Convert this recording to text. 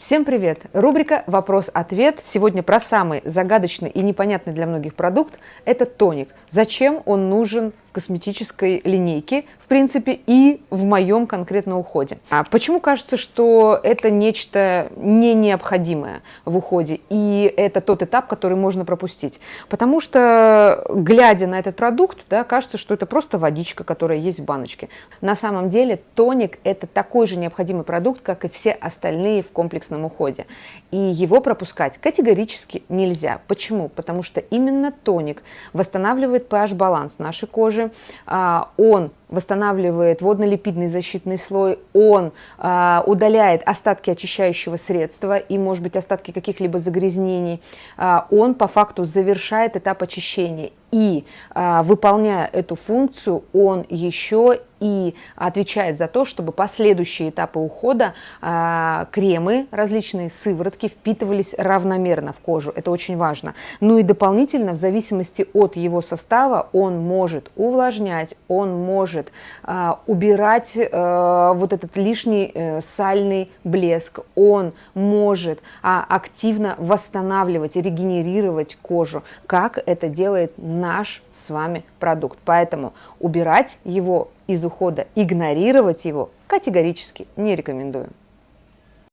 Всем привет! Рубрика «Вопрос-ответ». Сегодня про самый загадочный и непонятный для многих продукт – это тоник. Зачем он нужен в косметической линейке, в принципе, и в моем конкретном уходе? Почему кажется, что это нечто не необходимое в уходе, и это тот этап, который можно пропустить? Потому что, глядя на этот продукт, да, кажется, что это просто водичка, которая есть в баночке. На самом деле тоник – это такой же необходимый продукт, как и все остальные в комплексном уходе. И его пропускать категорически нельзя. Почему? Потому что именно тоник восстанавливает pH-баланс нашей кожи, он восстанавливает водно-липидный защитный слой, он удаляет остатки очищающего средства и, может быть, остатки каких-либо загрязнений, он по факту завершает этап очищения. И выполняя эту функцию, он еще и отвечает за то, чтобы последующие этапы ухода кремы, различные сыворотки впитывались равномерно в кожу. Это очень важно. Ну и дополнительно, в зависимости от его состава, он может увлажнять, он может убирать вот этот лишний сальный блеск, он может активно восстанавливать, регенерировать кожу, как это делает наш с вами продукт. Поэтому убирать его из ухода, игнорировать его категорически не рекомендую.